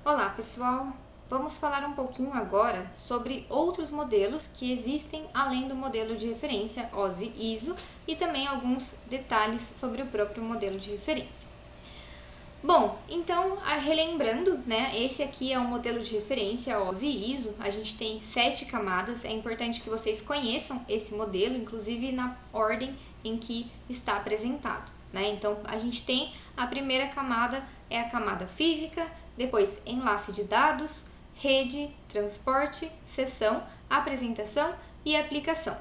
Olá pessoal, vamos falar um pouquinho agora sobre outros modelos que existem além do modelo de referência OSI-ISO e também alguns detalhes sobre o próprio modelo de referência. Bom, então relembrando, né, esse aqui é um modelo de referência OSI-ISO, a gente tem 7 camadas, é importante que vocês conheçam esse modelo, inclusive na ordem em que está apresentado. Então, a gente tem a primeira camada, é a camada física, depois enlace de dados, rede, transporte, sessão, apresentação e aplicação.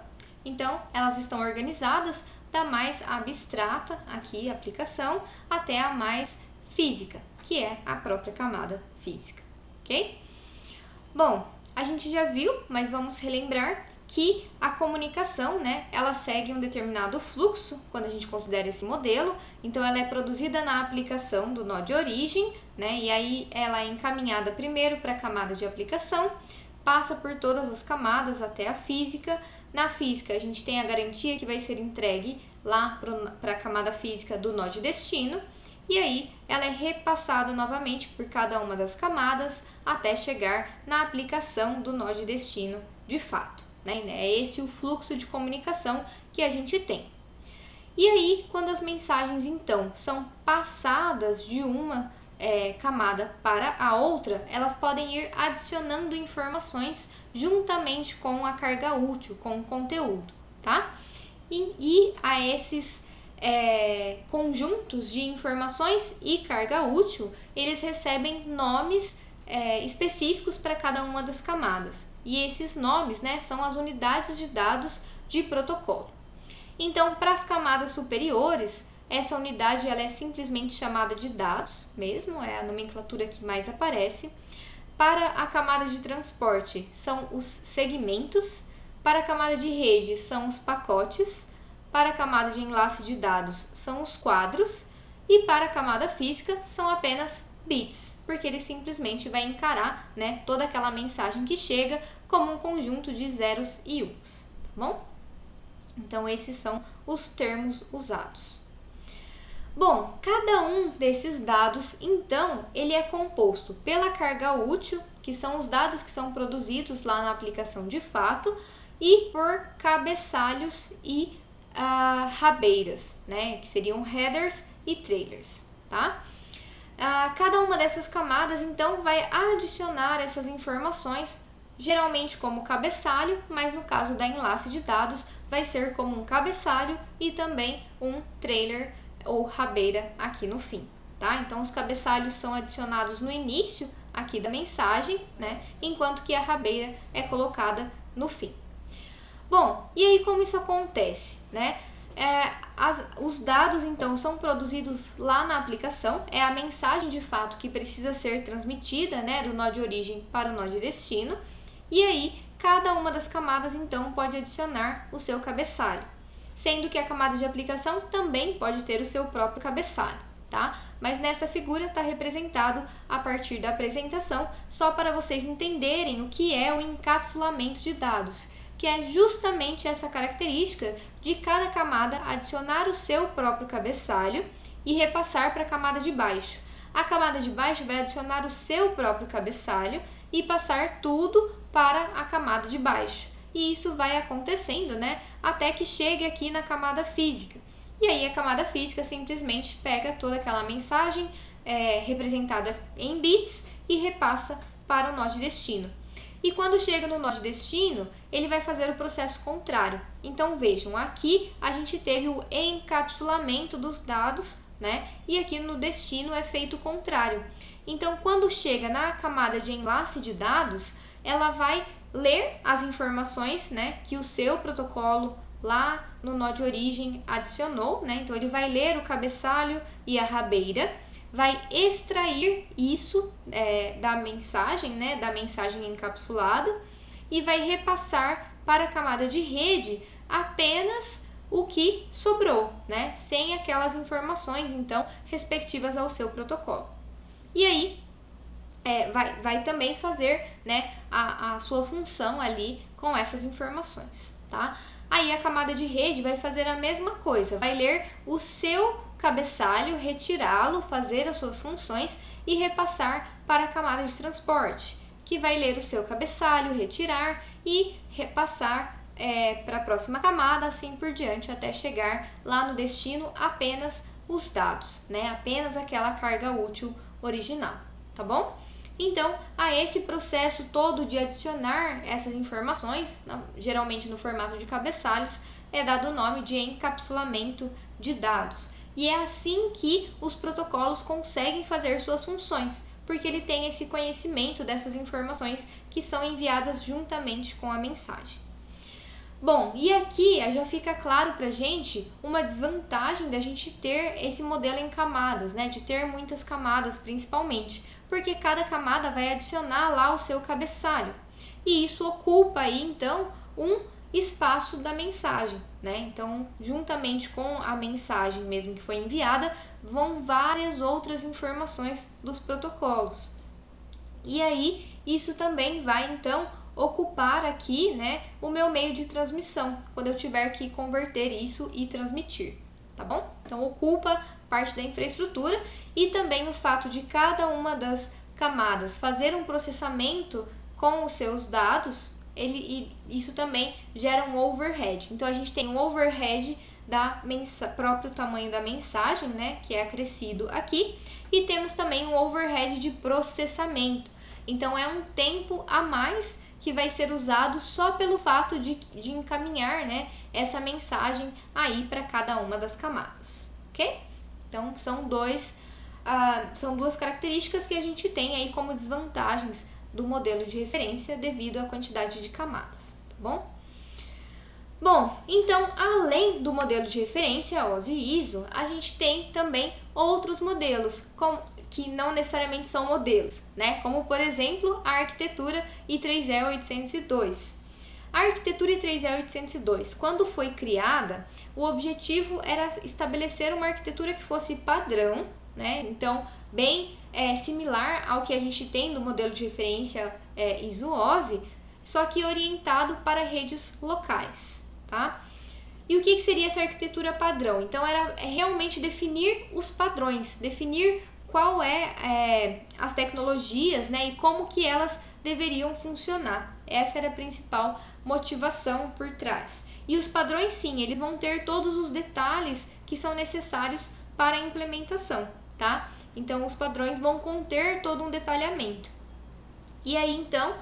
Então, elas estão organizadas da mais abstrata, aqui, aplicação, até a mais física, que é a própria camada física, ok? Bom, a gente já viu, mas vamos relembrar que a comunicação, né, ela segue um determinado fluxo quando a gente considera esse modelo. Então, ela é produzida na aplicação do nó de origem, né, e aí ela é encaminhada primeiro para a camada de aplicação, passa por todas as camadas até a física. Na física, a gente tem a garantia que vai ser entregue lá para a camada física do nó de destino, e aí ela é repassada novamente por cada uma das camadas até chegar na aplicação do nó de destino de fato. É esse o fluxo de comunicação que a gente tem. E aí, quando as mensagens, então, são passadas de uma camada para a outra, elas podem ir adicionando informações juntamente com a carga útil, com o conteúdo, tá? E a esses conjuntos de informações e carga útil, eles recebem nomes específicos para cada uma das camadas. E esses nomes, né, são as unidades de dados de protocolo. Então, para as camadas superiores, essa unidade ela é simplesmente chamada de dados, mesmo, é a nomenclatura que mais aparece. Para a camada de transporte, são os segmentos. Para a camada de rede, são os pacotes. Para a camada de enlace de dados, são os quadros. E para a camada física, são apenas bits, porque ele simplesmente vai encarar, né, toda aquela mensagem que chega como um conjunto de zeros e uns, tá bom? Então, esses são os termos usados. Bom, cada um desses dados, então, ele é composto pela carga útil, que são os dados que são produzidos lá na aplicação de fato, e por cabeçalhos e rabeiras, né, que seriam headers e trailers, tá? Cada uma dessas camadas, então, vai adicionar essas informações, geralmente como cabeçalho, mas no caso da enlace de dados, vai ser como um cabeçalho e também um trailer ou rabeira aqui no fim, tá? Então, os cabeçalhos são adicionados no início aqui da mensagem, né? Enquanto que a rabeira é colocada no fim. Bom, e aí como isso acontece, né? Os dados, então, são produzidos lá na aplicação, é a mensagem de fato que precisa ser transmitida, né, do nó de origem para o nó de destino, e aí cada uma das camadas, então, pode adicionar o seu cabeçalho, sendo que a camada de aplicação também pode ter o seu próprio cabeçalho, tá? Mas nessa figura está representado a partir da apresentação, só para vocês entenderem o que é o encapsulamento de dados, que é justamente essa característica de cada camada adicionar o seu próprio cabeçalho e repassar para a camada de baixo. A camada de baixo vai adicionar o seu próprio cabeçalho e passar tudo para a camada de baixo. E isso vai acontecendo, né, até que chegue aqui na camada física. E aí a camada física simplesmente pega toda aquela mensagem representada em bits e repassa para o nó de destino. E quando chega no nó de destino, ele vai fazer o processo contrário. Então, vejam, aqui a gente teve o encapsulamento dos dados, né? E aqui no destino é feito o contrário. Então, quando chega na camada de enlace de dados, ela vai ler as informações, né, que o seu protocolo lá no nó de origem adicionou, né? Então, ele vai ler o cabeçalho e a rabeira, vai extrair isso da mensagem, né, da mensagem encapsulada, e vai repassar para a camada de rede apenas o que sobrou, né, sem aquelas informações, então, respectivas ao seu protocolo. E aí, vai também fazer, né, a sua função ali com essas informações, tá? Aí a camada de rede vai fazer a mesma coisa, vai ler o seu cabeçalho, retirá-lo, fazer as suas funções e repassar para a camada de transporte, que vai ler o seu cabeçalho, retirar e repassar para a próxima camada, assim por diante, até chegar lá no destino apenas os dados, né? Apenas aquela carga útil original, tá bom? Então, a esse processo todo de adicionar essas informações, geralmente no formato de cabeçalhos, é dado o nome de encapsulamento de dados. E é assim que os protocolos conseguem fazer suas funções, porque ele tem esse conhecimento dessas informações que são enviadas juntamente com a mensagem. Bom, e aqui já fica claro pra gente uma desvantagem da gente ter esse modelo em camadas, né? De ter muitas camadas principalmente, porque cada camada vai adicionar lá o seu cabeçalho. E isso ocupa aí, então, um espaço da mensagem, né? Então, juntamente com a mensagem mesmo que foi enviada, vão várias outras informações dos protocolos. E aí, isso também vai, então, ocupar aqui, né, o meu meio de transmissão, quando eu tiver que converter isso e transmitir, tá bom? Então, ocupa parte da infraestrutura e também o fato de cada uma das camadas fazer um processamento com os seus dados, isso também gera um overhead. Então, a gente tem um overhead da próprio tamanho da mensagem, né, que é acrescido aqui, e temos também um overhead de processamento. Então, é um tempo a mais que vai ser usado só pelo fato de encaminhar, né, essa mensagem aí para cada uma das camadas, ok? Então, são duas características que a gente tem aí como desvantagens do modelo de referência devido à quantidade de camadas, tá bom? Bom, então, além do modelo de referência OSI e ISO, a gente tem também outros modelos, que não necessariamente são modelos, né? Como, por exemplo, a arquitetura I3E802. A arquitetura I3E802, quando foi criada, o objetivo era estabelecer uma arquitetura que fosse padrão, né? Então, bem similar ao que a gente tem no modelo de referência ISO-OSI, só que orientado para redes locais, tá? E o que seria essa arquitetura padrão? Então, era realmente definir os padrões, definir qual as tecnologias, né, e como que elas deveriam funcionar. Essa era a principal motivação por trás. E os padrões, sim, eles vão ter todos os detalhes que são necessários para a implementação, tá? Então, os padrões vão conter todo um detalhamento. E aí, então,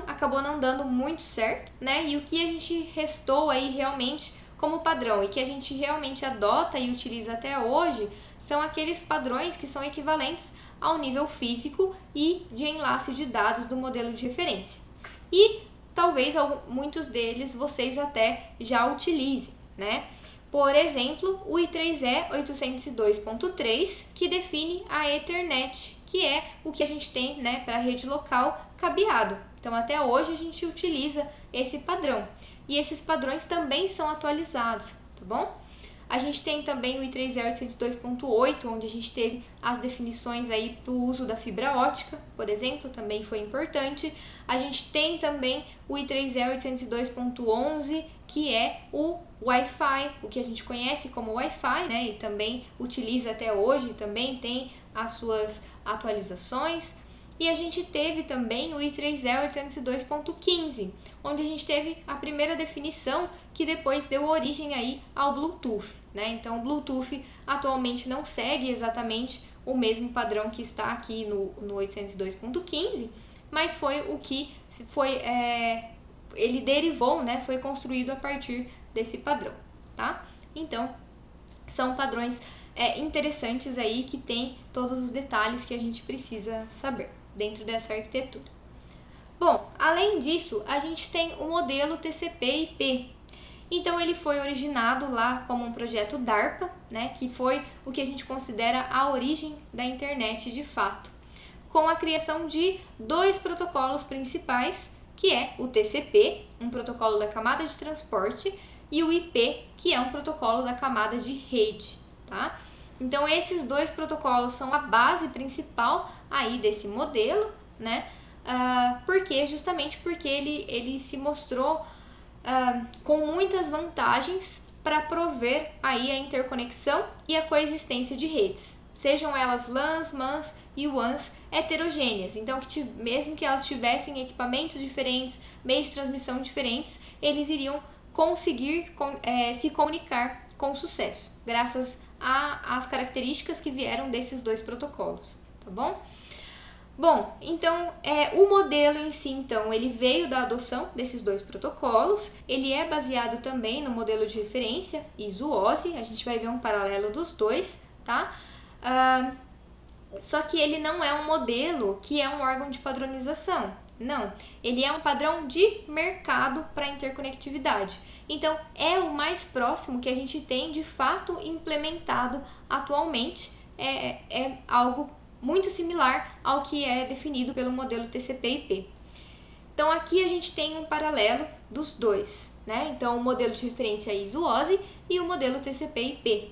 acabou não dando muito certo, né? E o que a gente restou aí realmente como padrão e que a gente realmente adota e utiliza até hoje são aqueles padrões que são equivalentes ao nível físico e de enlace de dados do modelo de referência. E talvez muitos deles vocês até já utilizem, né? Por exemplo, o I3E 802.3, que define a Ethernet, que é o que a gente tem, né, para a rede local cabeado. Então, até hoje a gente utiliza esse padrão. E esses padrões também são atualizados, tá bom? A gente tem também o I3E 802.8, onde a gente teve as definições aí para o uso da fibra ótica, por exemplo, também foi importante. A gente tem também o I3E 802.11, que é o Wi-Fi, o que a gente conhece como Wi-Fi, né? E também utiliza até hoje, também tem as suas atualizações. E a gente teve também o I3E 802.15, onde a gente teve a primeira definição que depois deu origem aí ao Bluetooth, né? Então, o Bluetooth atualmente não segue exatamente o mesmo padrão que está aqui no 802.15, mas foi o que ele derivou, né? Foi construído a partir desse padrão, tá? Então, são padrões interessantes aí que tem todos os detalhes que a gente precisa saber dentro dessa arquitetura. Bom, além disso, a gente tem o modelo TCP/IP. Então, ele foi originado lá como um projeto DARPA, né, que foi o que a gente considera a origem da internet de fato, com a criação de dois protocolos principais, que é o TCP, um protocolo da camada de transporte, e o IP, que é um protocolo da camada de rede, tá? Então, esses dois protocolos são a base principal aí desse modelo, né? Justamente porque ele se mostrou com muitas vantagens para prover aí a interconexão e a coexistência de redes, sejam elas LANs, MANs e WANs heterogêneas. Então, mesmo que elas tivessem equipamentos diferentes, meios de transmissão diferentes, eles iriam conseguir se comunicar com sucesso, graças às características que vieram desses dois protocolos, tá bom? Bom, então o modelo em si, então, ele veio da adoção desses dois protocolos, ele é baseado também no modelo de referência ISO-OSI, a gente vai ver um paralelo dos dois, tá? Só que ele não é um modelo que é um órgão de padronização, não, ele é um padrão de mercado para interconectividade. Então, é o mais próximo que a gente tem de fato implementado atualmente, é algo muito similar ao que é definido pelo modelo TCP/IP. Então, aqui a gente tem um paralelo dos dois, né? Então, o modelo de referência ISO-OSI e o modelo TCP/IP.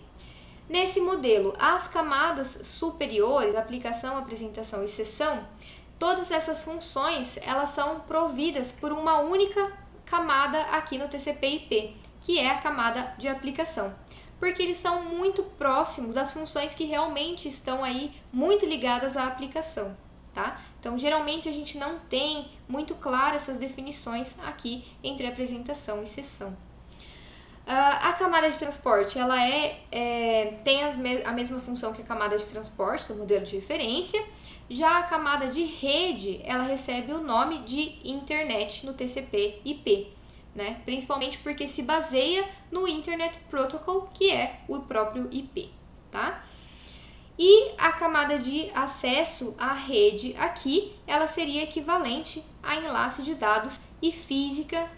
Nesse modelo, as camadas superiores, aplicação, apresentação e sessão, todas essas funções, elas são providas por uma única camada aqui no TCP/IP, que é a camada de aplicação, porque eles são muito próximos das funções que realmente estão aí muito ligadas à aplicação, tá? Então, geralmente a gente não tem muito claro essas definições aqui entre apresentação e sessão. A camada de transporte, ela tem a mesma função que a camada de transporte do modelo de referência. Já a camada de rede, ela recebe o nome de internet no TCP/IP, né? Principalmente porque se baseia no Internet Protocol, que é o próprio IP, tá? E a camada de acesso à rede aqui, ela seria equivalente a enlace de dados e física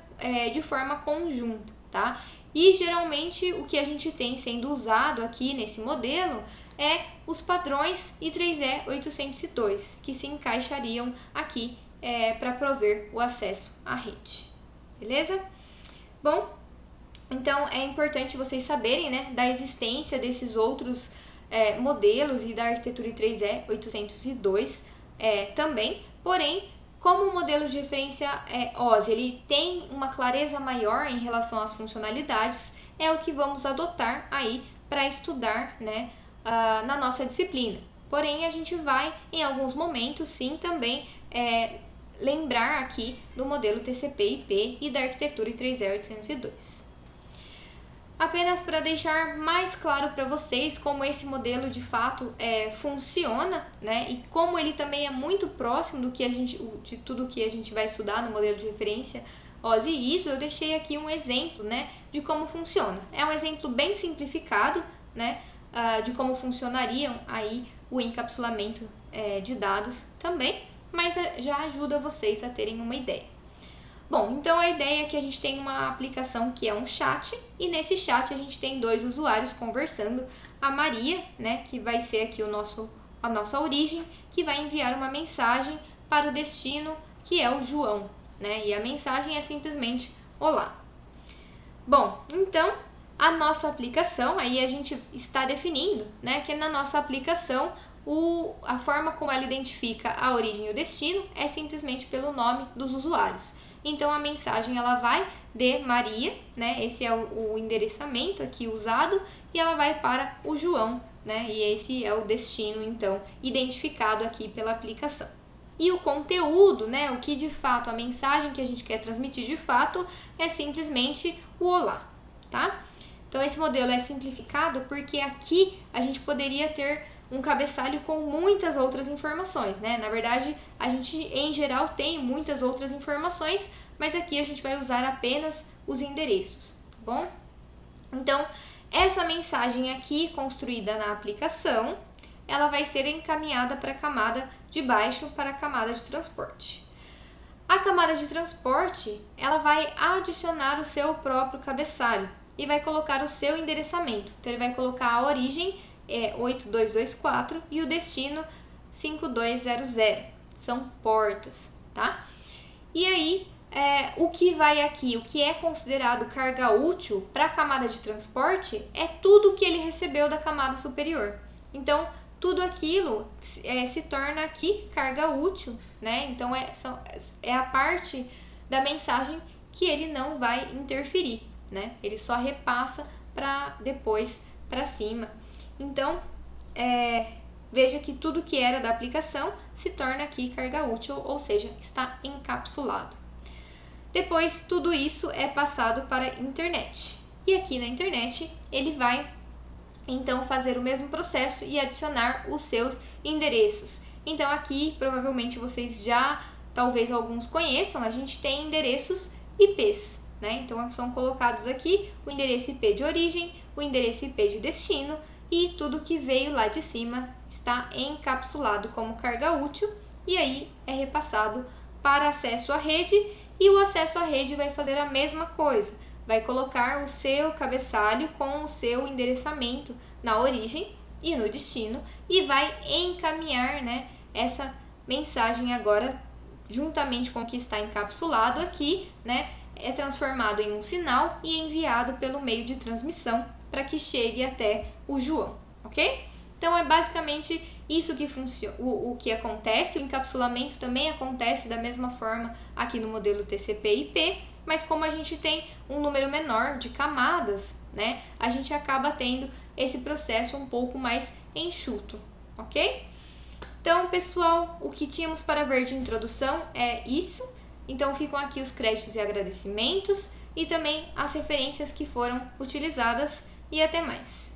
de forma conjunta, tá? E geralmente o que a gente tem sendo usado aqui nesse modelo é os padrões I3E 802, que se encaixariam aqui para prover o acesso à rede. Beleza? Bom, então é importante vocês saberem, né, da existência desses outros modelos e da arquitetura I3E 802 também, porém, como o modelo de referência OSI ele tem uma clareza maior em relação às funcionalidades, é o que vamos adotar aí para estudar, né, na nossa disciplina. Porém, a gente vai, em alguns momentos, sim, também lembrar aqui do modelo TCP/IP e da arquitetura I3E 802. Apenas para deixar mais claro para vocês como esse modelo de fato funciona, né, e como ele também é muito próximo de tudo que a gente vai estudar no modelo de referência OSI e ISO, eu deixei aqui um exemplo, né, de como funciona. É um exemplo bem simplificado, né, de como funcionariam aí o encapsulamento de dados também, mas já ajuda vocês a terem uma ideia. Bom, então a ideia é que a gente tem uma aplicação que é um chat, e nesse chat a gente tem dois usuários conversando, a Maria, né, que vai ser aqui a nossa origem, que vai enviar uma mensagem para o destino, que é o João, né, e a mensagem é simplesmente olá. Bom, então a nossa aplicação, aí a gente está definindo, né, que na nossa aplicação a forma como ela identifica a origem e o destino é simplesmente pelo nome dos usuários. Então, a mensagem ela vai de Maria, né? Esse é o endereçamento aqui usado, e ela vai para o João, né? E esse é o destino, então, identificado aqui pela aplicação. E o conteúdo, né? O que de fato, a mensagem que a gente quer transmitir de fato é simplesmente o olá, tá? Então, esse modelo é simplificado porque aqui a gente poderia ter um cabeçalho com muitas outras informações, né? Na verdade, a gente em geral tem muitas outras informações, mas aqui a gente vai usar apenas os endereços, tá bom? Então, essa mensagem aqui construída na aplicação, ela vai ser encaminhada para a camada de baixo, para a camada de transporte. A camada de transporte, ela vai adicionar o seu próprio cabeçalho e vai colocar o seu endereçamento. Então, ele vai colocar a origem 8224 e o destino 5200, são portas, tá? E aí, o que vai aqui, o que é considerado carga útil para a camada de transporte é tudo que ele recebeu da camada superior. Então, tudo aquilo se torna aqui carga útil, né? Então, é a parte da mensagem que ele não vai interferir, né? Ele só repassa para depois para cima. Então, veja que tudo que era da aplicação se torna aqui carga útil, ou seja, está encapsulado. Depois, tudo isso é passado para a internet. E aqui na internet, ele vai então fazer o mesmo processo e adicionar os seus endereços. Então aqui, provavelmente vocês já, talvez alguns conheçam, a gente tem endereços IPs, né? Então são colocados aqui o endereço IP de origem, o endereço IP de destino, e tudo que veio lá de cima está encapsulado como carga útil e aí é repassado para acesso à rede, e o acesso à rede vai fazer a mesma coisa, vai colocar o seu cabeçalho com o seu endereçamento na origem e no destino e vai encaminhar, né, essa mensagem agora juntamente com o que está encapsulado aqui, né, é transformado em um sinal e enviado pelo meio de transmissão para que chegue até o João, ok? Então é basicamente isso que funciona, o que acontece. O encapsulamento também acontece da mesma forma aqui no modelo TCP/IP, mas como a gente tem um número menor de camadas, né, a gente acaba tendo esse processo um pouco mais enxuto, ok? Então, pessoal, o que tínhamos para ver de introdução é isso. Então ficam aqui os créditos e agradecimentos e também as referências que foram utilizadas, e até mais.